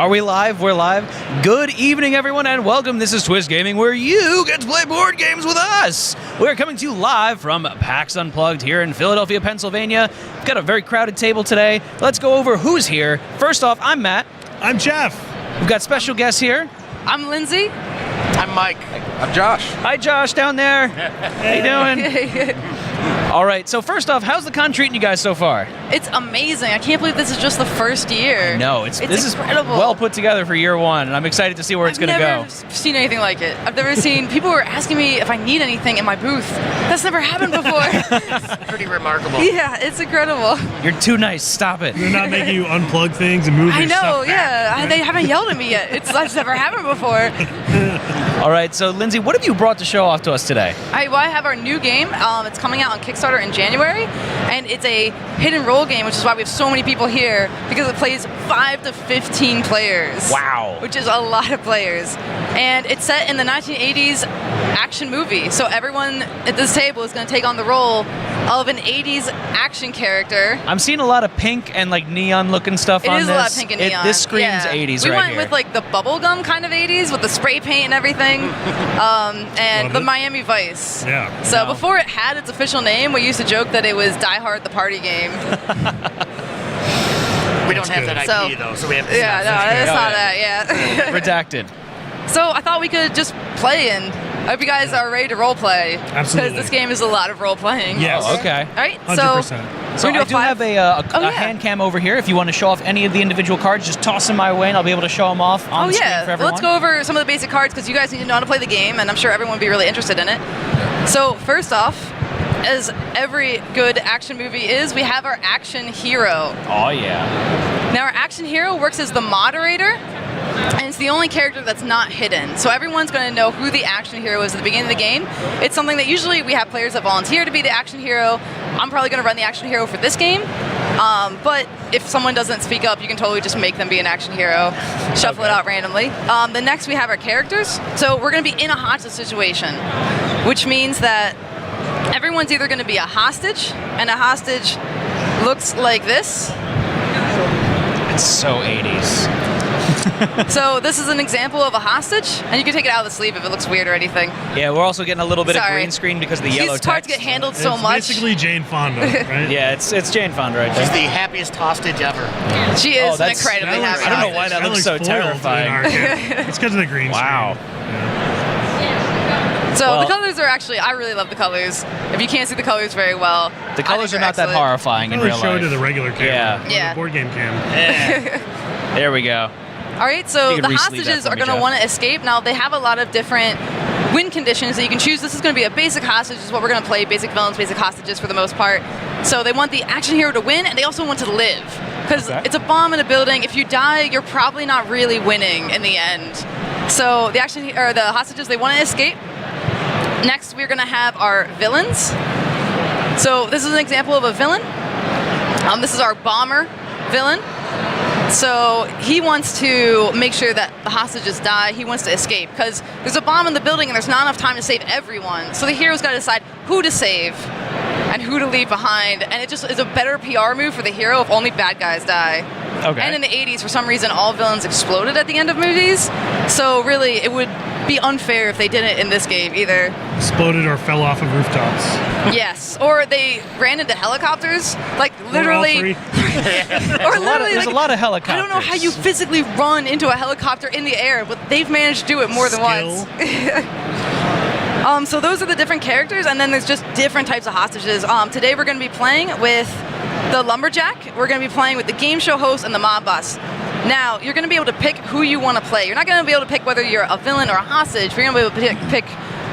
Are we live? We're live. Good evening, everyone, and welcome. This is Twist Gaming, where you get to play board games with us. We're coming to you live from PAX Unplugged here in Philadelphia, Pennsylvania. We've got a very crowded table today. Let's go over who's here. First off, I'm Matt. I'm Jeff. We've got special guests here. I'm Lidsey. I'm Mike. I'm Josh. Hi, Josh, down there. How you doing? All right, so first off, how's the con treating you guys so far? It's amazing. I can't believe this is just the first year. No, it's this incredible. is well put together for year one, and I'm excited to see where it's going to go. I've never seen anything like it. I've never seen, people were asking me if I need anything in my booth. That's never happened before. It's pretty remarkable. Yeah, it's incredible. You're too nice. Stop it. They're not making you unplug things and move I your know, stuff yeah. back. They haven't yelled at me yet. That's never happened before. All right, so Lidsey, what have you brought to show off to us today? I have our new game. It's coming out on Kickstarter in January, and it's a hidden role game, which is why we have so many people here, because it plays 5 to 15 players. Wow. Which is a lot of players. And it's set in the 1980s action movie. So everyone at this table is going to take on the role of an 80s action character. I'm seeing a lot of pink and like neon looking stuff on this. It is a lot of pink and neon. This screams yeah. 80s we right went here. with like the bubblegum kind of 80s with the spray paint and everything. And Love the it. Miami Vice. Yeah. So before it had its official name, we used to joke that it was Die Hard the party game. We don't have good. that So- IP though, so we have to Yeah, no, it's Oh, not yeah. that, yeah. Redacted. So I thought we could just play, and I hope you guys are ready to role play. Absolutely. Because this game is a lot of role playing. Yes. Oh, okay. All right, 100%. So we're gonna I do do have Oh, a yeah. hand cam over here. If you want to show off any of the individual cards, just toss them my way, and I'll be able to show them off on the screen for Well, everyone. let's go over some of the basic cards because you guys need to know how to play the game, and I'm sure everyone will be really interested in it. So first off, as every good action movie is, we have our action hero. Oh, yeah. Now, our action hero works as the moderator, and it's the only character that's not hidden. So everyone's going to know who the action hero is at the beginning of the game. It's something that usually we have players that volunteer to be the action hero. I'm probably going to run the action hero for this game. But if someone doesn't speak up, you can totally just make them be an action hero, shuffle it out randomly. The next, we have our characters. So we're going to be in a hostage situation, which means that everyone's either going to be a hostage, and a hostage looks like this. It's so 80s. So this is an example of a hostage, and you can take it out of the sleeve if it looks weird or anything. Yeah, we're also getting a little bit of Sorry. green screen because of the yellow These cards text. get handled so It's much. basically Jane Fonda, right? Yeah, it's Jane Fonda right She's there. the happiest hostage ever. She is that's- incredibly That looks- happy. I don't know why that looks so foiled in terrifying. our game. It's because of the green Wow. So Well- the colors are actually, I really love the colors. If you can't see the colors very well, The I colors think are not they're that excellent. horrifying in Really real show it to life. the regular camera. Yeah. or Yeah. The board game cam. There we go. All right, so You can the re-sleeve that hostages for are me, going to Jeff. want to escape. Now, they have a lot of different win conditions that you can choose. This is going to be a basic hostage, is what we're going to play, basic villains, basic hostages for the most part. So they want the action hero to win, and they also want to live. Because Okay. it's a bomb in a building. If you die, you're probably not really winning in the end. So the hostages, they want to escape. Next, we're going to have our villains. So this is an example of a villain. This is our bomber villain. So he wants to make sure that the hostages die. He wants to escape because there's a bomb in the building and there's not enough time to save everyone. So the hero's got to decide who to save and who to leave behind. And it just is a better PR move for the hero if only bad guys die. Okay. And in the 80s, for some reason, all villains exploded at the end of movies. So really, it would be unfair if they didn't in this game either. Exploded or fell off of rooftops. Yes, or they ran into helicopters, like literally. Or all three. Or literally, There's a lot of helicopters. I don't know how you physically run into a helicopter in the air, but they've managed to do it more than Skill. once. So those are the different characters, and then there's just different types of hostages. Today we're going to be playing with the lumberjack. We're going to be playing with the game show host and the mob boss. Now, you're going to be able to pick who you want to play. You're not going to be able to pick whether you're a villain or a hostage. You're going to be able to pick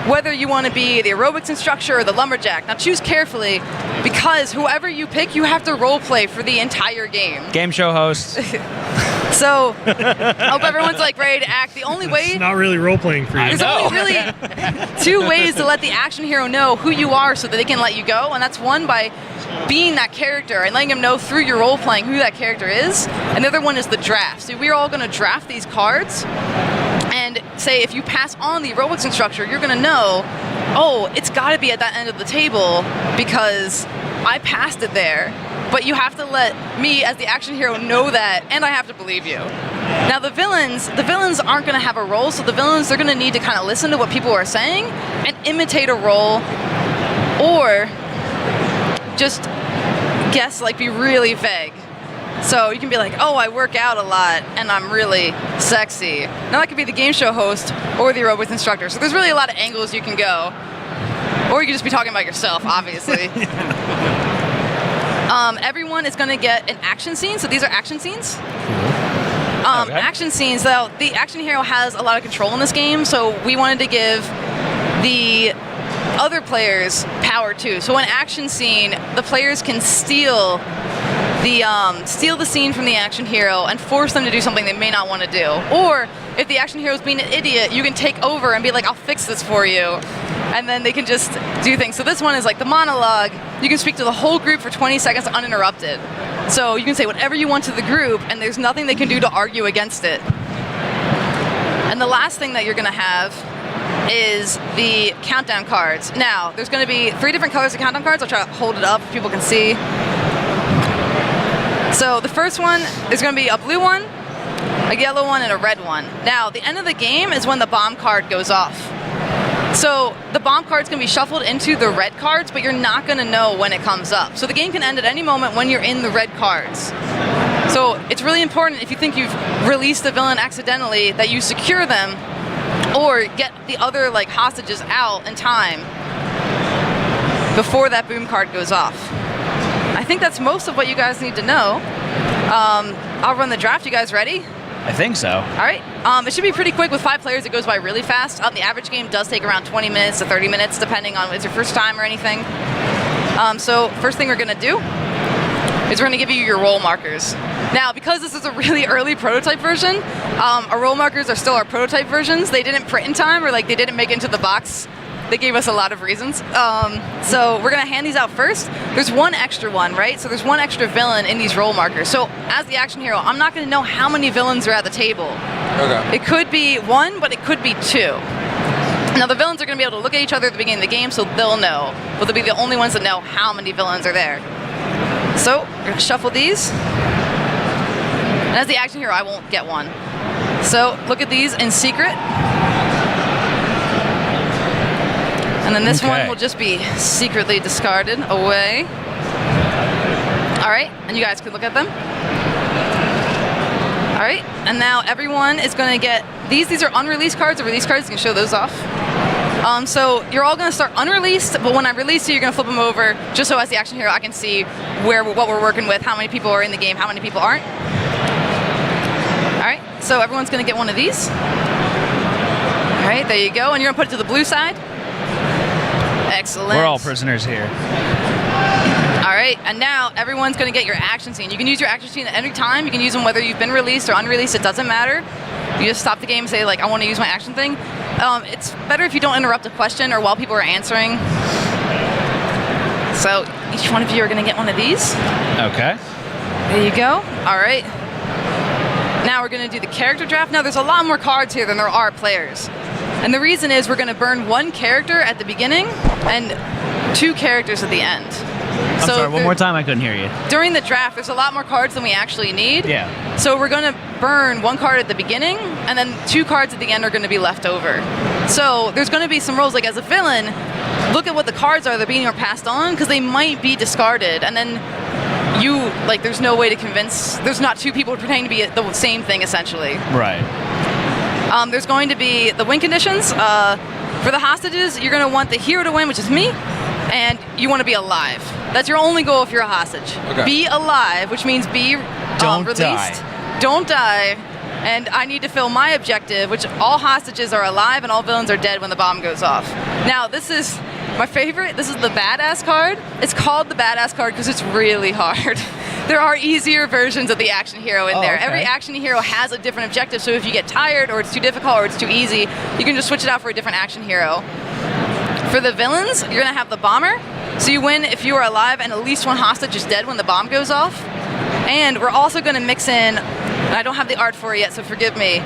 whether you want to be the aerobics instructor or the lumberjack. Now, choose carefully, because whoever you pick, you have to role play for the entire game. Game show host. So, I hope everyone's like ready to act. The only way It's not really role playing for you. there's know. only really 2 ways to let the action hero know who you are so that they can let you go, and that's one by being that character and letting them know through your role playing who that character is, and the other one is the draft. So we're all going to draft these cards and say if you pass on the aerobics instructor, you're going to know, oh, it's got to be at that end of the table because I passed it there. but you have to let me as the action hero know that, and I have to believe you. Now the villains aren't going to have a role, so the villains, they're going to need to kind of listen to what people are saying and imitate a role, or just guess, like be really vague. So you can be like, oh, I work out a lot and I'm really sexy. Now that could be the game show host or the aerobics instructor. So there's really a lot of angles you can go. Or you could just be talking about yourself, obviously. Everyone is going to get an action scene. So these are action scenes. Okay. Action scenes, though, the action hero has a lot of control in this game. So we wanted to give the other players power too. So in action scene, the players can steal the scene from the action hero and force them to do something they may not want to do. Or if the action hero is being an idiot, you can take over and be like, I'll fix this for you. And then they can just do things. So this one is like the monologue. You can speak to the whole group for 20 seconds uninterrupted. So you can say whatever you want to the group, and there's nothing they can do to argue against it. And the last thing that you're going to have is the countdown cards. Now, there's going to be 3 different colors of countdown cards. I'll try to hold it up so people can see. So the first one is going to be a blue one, a yellow one, and a red one. Now, the end of the game is when the bomb card goes off. So the bomb card's going to be shuffled into the red cards, but you're not going to know when it comes up. So the game can end at any moment when you're in the red cards. So it's really important if you think you've released a villain accidentally that you secure them or get the other like hostages out in time before that boom card goes off. I think that's most of what you guys need to know. I'll run the draft. You guys ready? I think so. All right. It should be pretty quick. With 5 players, it goes by really fast. The average game does take around 20 minutes to 30 minutes, depending on if it's your first time or anything. So first thing we're going to do is we're going to give you your role markers. Now, because this is a really early prototype version, our role markers are still our prototype versions. They didn't print in time, or like they didn't make it into the box. They gave us a lot of reasons. So we're going to hand these out first. There's one extra one, right? So there's one extra villain in these role markers. So as the action hero, I'm not going to know how many villains are at the table. Okay. It could be 1, but it could be 2. Now the villains are going to be able to look at each other at the beginning of the game, so they'll know. But they'll be the only ones that know how many villains are there. So we're going to shuffle these. And as the action hero, I won't get one. So look at these in secret. And then this one will just be secretly discarded away. All right, and you guys can look at them. All right, and now everyone is going to get these. These are unreleased cards. The release cards, you can show those off. So you're all going to start unreleased, but when I release you, you're going to flip them over, just so as the action hero, I can see what we're working with, how many people are in the game, how many people aren't. All right, so everyone's going to get one of these. All right, there you go, and you're going to put it to the blue side. Excellent. We're all prisoners here. All right, and now everyone's going to get your action scene. You can use your action scene at any time. You can use them whether you've been released or unreleased. It doesn't matter. You just stop the game and say, like, I want to use my action thing. It's better if you don't interrupt a question or while people are answering. So each one of you are going to get one of these. Okay. There you go. All right. Now we're going to do the character draft. Now there's a lot more cards here than there are players. And the reason is we're going to burn 1 character at the beginning and 2 characters at the end. I'm sorry, one more time, I couldn't hear you. During the draft, there's a lot more cards than we actually need. Yeah. So we're going to burn 1 card at the beginning, and then 2 cards at the end are going to be left over. So there's going to be some roles, like as a villain, look at what the cards are that are being passed on, because they might be discarded, and then there's no way to convince, there's not 2 people pretending to be the same thing, essentially. Right. There's going to be the win conditions. For the hostages, you're going to want the hero to win, which is me, and you want to be alive. That's your only goal if you're a hostage. Okay. Be alive, which means be Don't released. die. Don't die. And I need to fill my objective, which all hostages are alive and all villains are dead when the bomb goes off. Now, this is my favorite. This is the badass card. It's called the badass card because it's really hard. There are easier versions of the action hero in there. Okay. Every action hero has a different objective, so if you get tired or it's too difficult or it's too easy, you can just switch it out for a different action hero. For the villains, you're going to have the bomber. So you win if you are alive and at least 1 hostage is dead when the bomb goes off. And we're also going to mix in, and I don't have the art for it yet, so forgive me,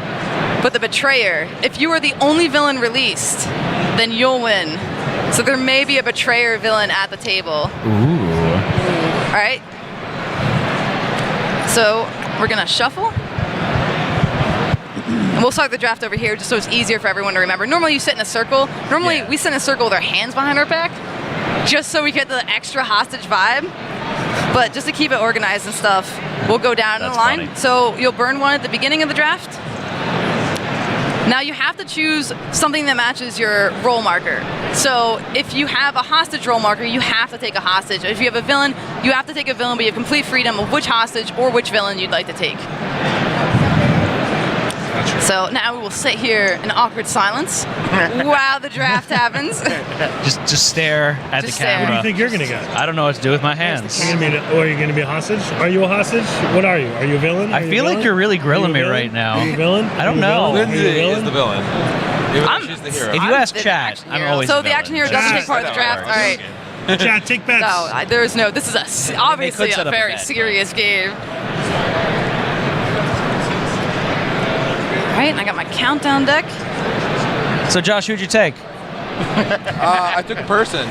but the betrayer. If you are the only villain released, then you'll win. So there may be a betrayer villain at the table. Ooh. All right? So we're gonna shuffle. And we'll start the draft over here just so it's easier for everyone to remember. Normally you sit in a circle. Normally we sit in a circle with our hands behind our back just so we get the extra hostage vibe. But just to keep it organized and stuff, we'll go down in the line. Funny. So you'll burn one at the beginning of the draft. Now you have to choose something that matches your role marker. So if you have a hostage role marker, you have to take a hostage. If you have a villain, you have to take a villain, but you have complete freedom of which hostage or which villain you'd like to take. So now we will sit here in awkward silence while the draft happens. Just stare at Just the stare. What do camera. you think you're gonna get? I don't know what to do with my hands. Are you gonna be a hostage? Are you a hostage? What are you? Are you a villain? I feel like you're really grilling me right Are now. you a villain? I don't Are you a know. villain? Are you a Lidsey villain? is the villain. Even I'm- though she's the hero. If you I'm ask the chat, action I'm hero. always So the the action hero villain. doesn't Chat. take part of the draft. All right. Chad, take bets. No, there's no. This is obviously set a up a very bet, serious game. All right, I got my countdown deck. So Josh, who'd you take? I took a person.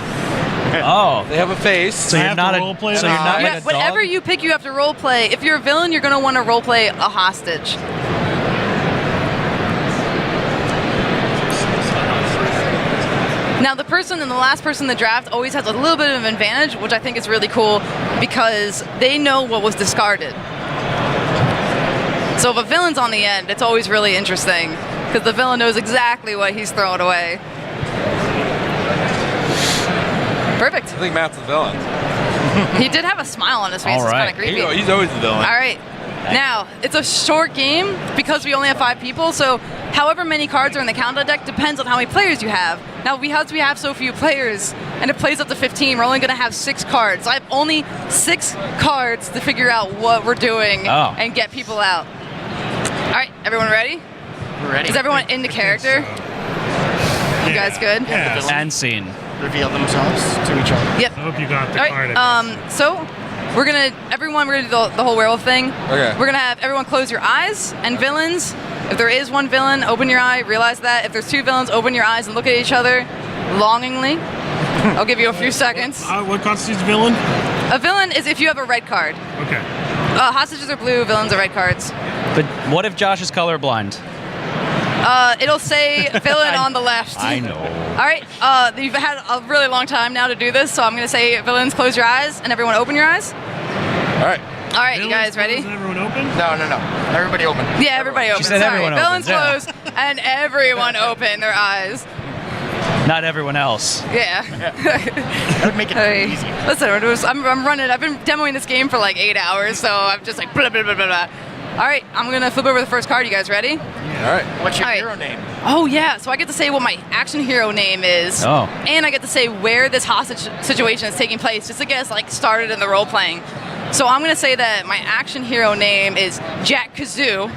Oh, They have a face. so I you're have not to a roleplay so that? you're not Yeah, like a whatever dog? you pick, you have to role play. If you're a villain, you're going to want to role play a hostage. Now, the person and the last person in the draft always has a little bit of an advantage, which I think is really cool because they know what was discarded. So if a villain's on the end, it's always really interesting because the villain knows exactly what he's throwing away. Perfect. I think Matt's the villain. He did have a smile on his face. All It's right. kind of creepy. He's always the villain. All right. Now, it's a short game because we only have 5 people, so however many cards are in the countdown deck depends on how many players you have. Now, because we have so few players, and it plays up to 15, we're only going to have 6 cards. So I have only 6 cards to figure out what we're doing and get people out. All right, everyone ready? We're ready. Is everyone into character? You guys good? Yeah. And scene. Reveal themselves to each other. Yep. I hope you got the All card. right. So we're gonna do the whole werewolf thing. Okay. We're gonna have everyone close your eyes and villains. If there is one villain, open your eye. Realize that. If there's 2 villains, open your eyes and look at each other longingly. I'll give you a few seconds. What constitutes a villain? A villain is if you have a red card. Okay. Hostages are blue. Villains are red cards. But what if Josh is colorblind? It'll say villain on the left. I know. All right. You've had a really long time now to do this, so I'm gonna say villains, close your eyes, and everyone open your eyes. All right. All right, you guys Villains, ready? Is everyone open? No. Everybody open. Yeah, everybody open. said Sorry. everyone Villains opens, yeah. close and everyone open their eyes. Not everyone else. Yeah. That would make it Hey, easy. listen, I'm running. I've been demoing this game for like 8 hours, so I'm just like blah blah blah blah blah. All right, I'm gonna flip over the first card. You guys ready? All right. What's your All right. hero name? Oh yeah, so I get to say what my action hero name is. Oh. And I get to say where this hostage situation is taking place, just to get us like started in the role playing. So I'm gonna say that my action hero name is Jack Kazoo.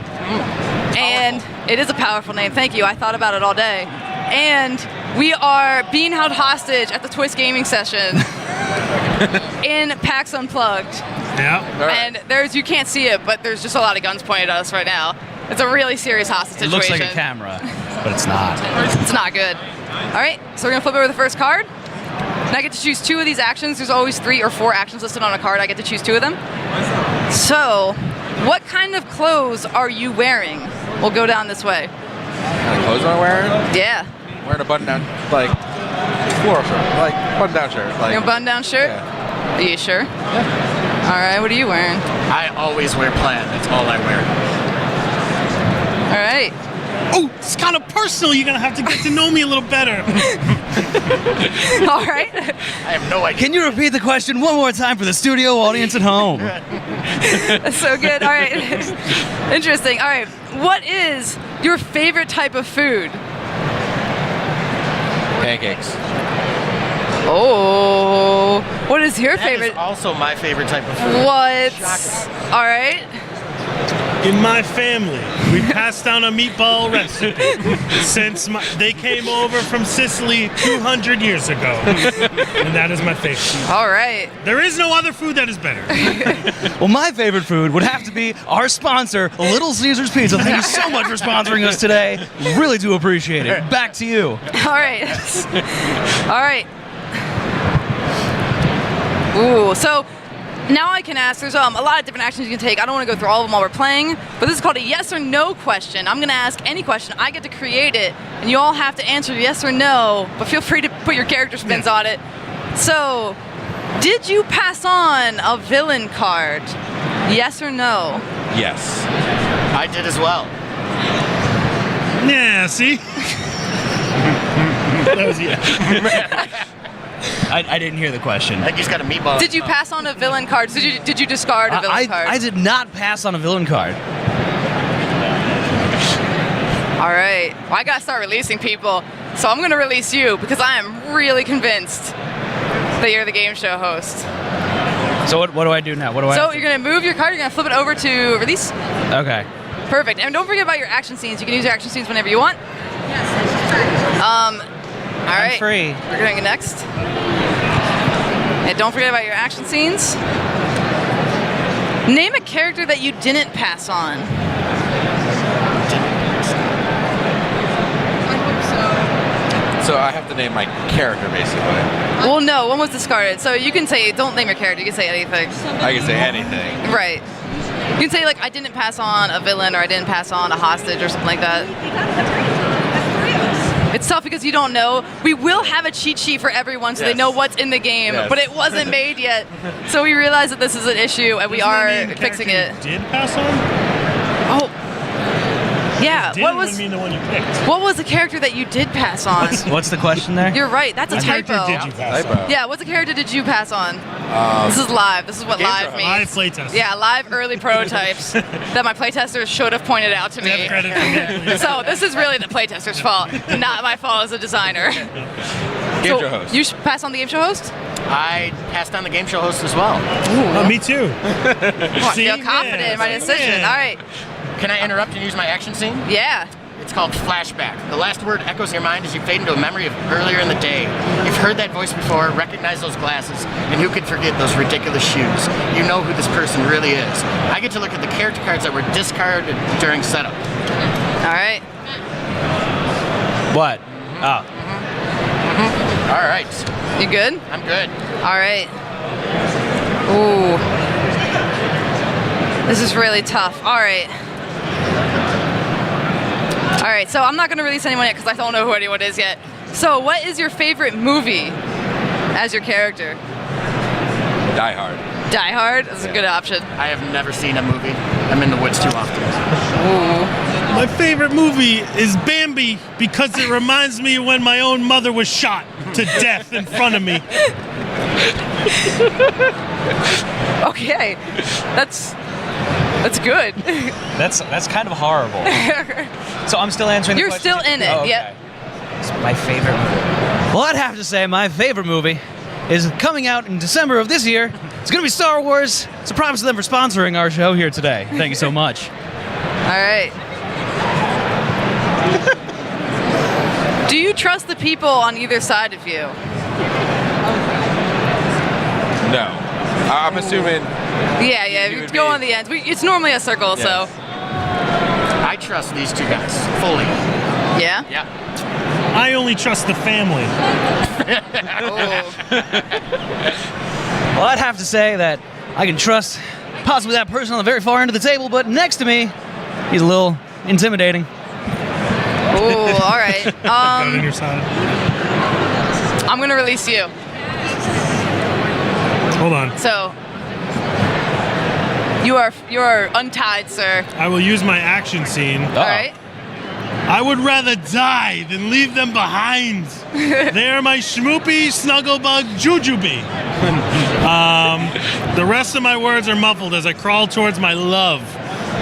And it is a powerful name. Thank you. I thought about it all day. And we are being held hostage at the Twist Gaming session in PAX Unplugged. Yeah. All right. And you can't see it, but there's just a lot of guns pointed at us right now. It's a really serious hostage It situation. looks like a camera, but it's not. It's not good. All right, so we're gonna flip over the first card. And I get to choose 2 of these actions. There's always 3 or 4 actions listed on a card. I get to choose 2 of them. So, what kind of clothes are you wearing? We'll go down this way. What clothes am I wearing? Yeah. Wearing a button-down, like, floral shirt. Like, button-down shirt. Like, Your button-down shirt? Yeah. Are you sure? All right, what are you wearing? I always wear plaid. That's all I wear. All right. Oh, it's kind of personal. You're gonna have to get to know me a little better. All right. I have no idea. Can you repeat the question one more time for the studio audience at home? That's so good. All right. Interesting. All right. What is your favorite type of food? pancakes. Oh. What is your That is favorite? also my favorite type of food. What? Shocking. All right. In my family, we passed down a meatball recipe since they came over from Sicily 200 years ago. And that is my favorite. All right. There is no other food that is better. Well, my favorite food would have to be our sponsor, Little Caesars Pizza. Thank you so much for sponsoring us today. Really do appreciate it. Back to you. All right. All right. Ooh, so now I can ask, there's a lot of different actions you can take. I don't want to go through all of them while we're playing, but this is called a yes or no question. I'm going to ask any question. I get to create it, and you all have to answer yes or no, but feel free to put your character spins on it. So, did you pass on a villain card? Yes or no? Yes. I did as well. Yeah, see? That was yeah. I didn't hear the question. I think he's got a meatball. Did you pass on a villain card? Did you discard a villain card? I did not pass on a villain card. All right. Well, I got to start releasing people. So I'm going to release you because I am really convinced that you're the game show host. So what do I do now? What do I? So you're going to move your card. You're going to flip it over to release. Okay. Perfect. And don't forget about your action scenes. You can use your action scenes whenever you want. All right. I'm free. We're going next. And don't forget about your action scenes. Name a character that you didn't pass on. So I have to name my character, basically. Well, no, one was discarded. So you can say, don't name your character. You can say anything. I can say anything. Right. You can say, like, I didn't pass on a villain or I didn't pass on a hostage or something like that. It's tough because you don't know. We will have a cheat sheet for everyone so they Yes. know what's in the game, Yes. but it wasn't made yet. So we realize that this is an issue and we Doesn't that are mean the fixing character it. you did pass on? Oh. Yeah. Didn't What mean the one you picked. was the character that you did pass on? What's the question there? You're right. That's a What character typo. did you pass on? Typo. Yeah, what's the character did you pass on? This is live. This is what Game live show. means. Live playtest. Yeah, live early prototypes that my playtesters should have pointed out to We have me. credit for that. So this is really the playtester's fault, not my fault as a designer. Game show host. You pass on the game show host? I passed on the game show host as well. Oh, me too. I See? feel confident in my Yeah. decision. Yeah. All right. Can I interrupt and use my action scene? Yeah. It's called flashback. The last word echoes in your mind as you fade into a memory of earlier in the day. You've heard that voice before, recognize those glasses, and who could forget those ridiculous shoes? You know who this person really is. I get to look at the character cards that were discarded during setup. All right. What? Oh. All right, You good? I'm good. All right. Ooh. This is really tough. All right. All right, so I'm not going to release anyone yet because I don't know who anyone is yet. So what is your favorite movie as your character? Die Hard. Die Hard? That's a good option. I have never seen a movie. I'm in the woods too often. My favorite movie is Bambi because it reminds me of when my own mother was shot to death in front of me. Okay. That's good. That's kind of horrible. So I'm still answering. You're the question? still in it. Oh, okay. Yep. It's my favorite movie. Well, I'd have to say my favorite movie is coming out in December of this year. It's going to be Star Wars. So props to them for sponsoring our show here today. Thank you so much. All right. Do you trust the people on either side of you? No. I'm assuming. Yeah, You you would go be- on the ends. It's normally a circle, so. I trust these two guys fully. Yeah? Yeah. I only trust the family. Oh. Well, I'd have to say that I can trust possibly that person on the very far end of the table, but next to me, he's a little intimidating. Ooh, all right. Got on your side. I'm going to release you. Hold on. So, you are untied, sir. I will use my action scene. All right. I would rather die than leave them behind. They are my schmoopy, snugglebug, jujubee. The rest of my words are muffled as I crawl towards my love.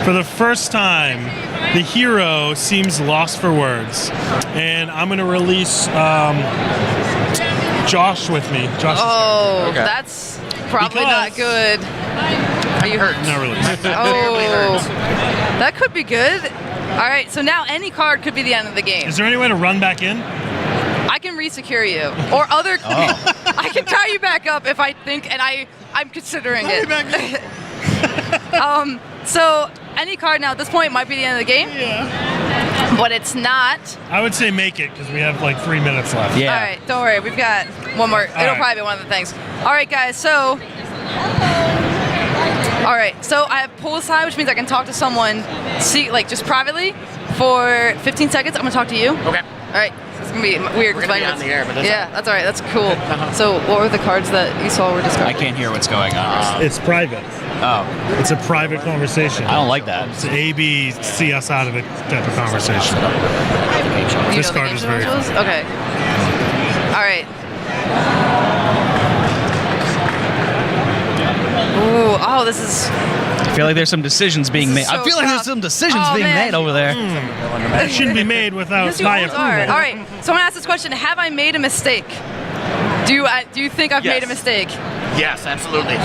For the first time, the hero seems lost for words. And I'm going to release Josh with me. Josh Oh, Okay. that's probably Because- not good. Are you hurt? is not really. Oh, that could be good. All right, so now any card could be the end of the game. Is there any way to run back in? I can re-secure you, or other. I can tie you back up if I think, and I'm considering it. So any card now at this point might be the end of the game, Yeah. but it's not. I would say make it because we have like 3 minutes left. Yeah. All right, don't worry, we've got one more. It'll right. probably be one of the things. All right, guys. So All right, so I have pull aside, which means I can talk to someone, just privately, for 15 seconds. I'm gonna talk to you. Okay. All right. So it's gonna be weird. We're gonna be on the air, but that's yeah, that's all right. That's cool. So what were the cards that you saw were discovered? I can't hear what's going on. It's private. Oh, It's a private conversation. I don't like that. It's A, B, see us out of it type of conversation. Do you This know the card game is show very rules? Okay. All right. Ooh, oh, this is. I feel like there's some decisions being made. So I feel like there's tough. some decisions Oh, being man. made over there. It shouldn't be made without Yes, you my always are. approval. All right. So I'm gonna ask this question: have I made a mistake? Do you think I've made a mistake? Yes, absolutely.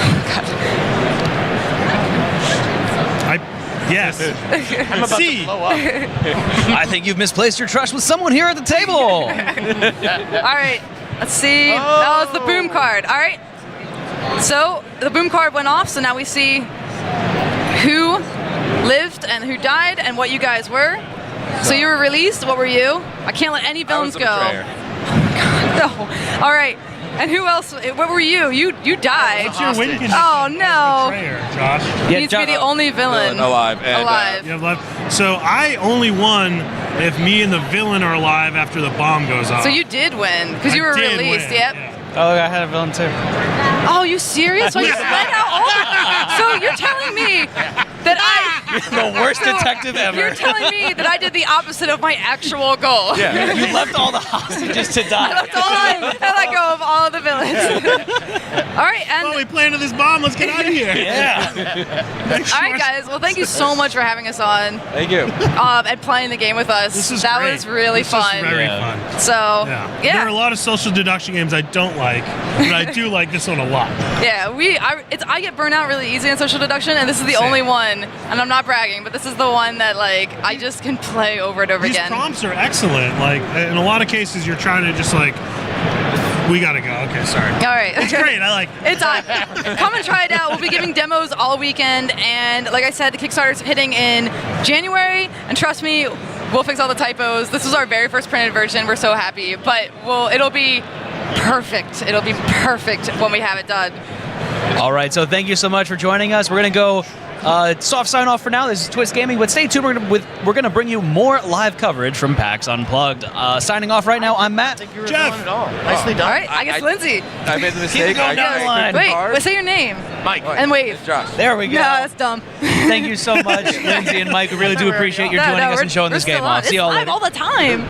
Yes. I'm about C. to blow up. I think you've misplaced your trust with someone here at the table. All right. Let's see. Oh, it's the boom card. All right. So the boom card went off. So now we see who lived and who died and what you guys were. So you were released. What were you? I can't let any villains go. No. All right. And who else? What were you? You died. What's your win condition? Oh, no. Betrayer, Josh. Yeah, Needs to be the only villain. Alive. And, Alive. You have left. So I only won if me and the villain are alive after the bomb goes off. So you did win because you I were did released. win, Yep. yeah. Oh, I had a villain too. Oh, you serious? So you let out all the. So you're telling me that The worst detective ever. You're telling me that I did the opposite of my actual goal. Yeah. You left all the hostages to die. That's all I let go of all of the villains. All right, Well, and we planted this bomb. Let's get out of here. Yeah. all right, guys. Well, thank you so much for having us on Thank you. and playing the game with us. This is that great. was really This fun. is very Yeah. fun. So Yeah. yeah, There are a lot of social deduction games I don't like, but I do like this one a lot. yeah. I get burnt out really easy in social deduction, and this is the Same. only one. And I'm not bragging, but this is the one that like I just can play over and over These again. prompts are excellent. Like in a lot of cases, you're trying to just like, we gotta go. Okay, sorry. All right. It's great. I like. It's on. Come and try it out. We'll be giving demos all weekend, and like I said, the Kickstarter's hitting in January. And trust me, we'll fix all the typos. This was our very first printed version. We're so happy, but it'll be perfect. It'll be perfect when we have it done. All right, so thank you so much for joining us. We're going to go soft sign off for now. This is Twist Gaming, but stay tuned. We're going to bring you more live coverage from PAX Unplugged. Signing off right now, I'm Matt. You were Jeff. villain at all. Nicely done. All right, I guess Lindsay. I made the mistake. going down the line. Wait, say your name Mike. and wave. It's Josh. There we No, go. that's dumb. Thank you so much, Lindsay and Mike. We really do appreciate your joining us and showing we're this game still on. off. See It's y'all live later. all the time.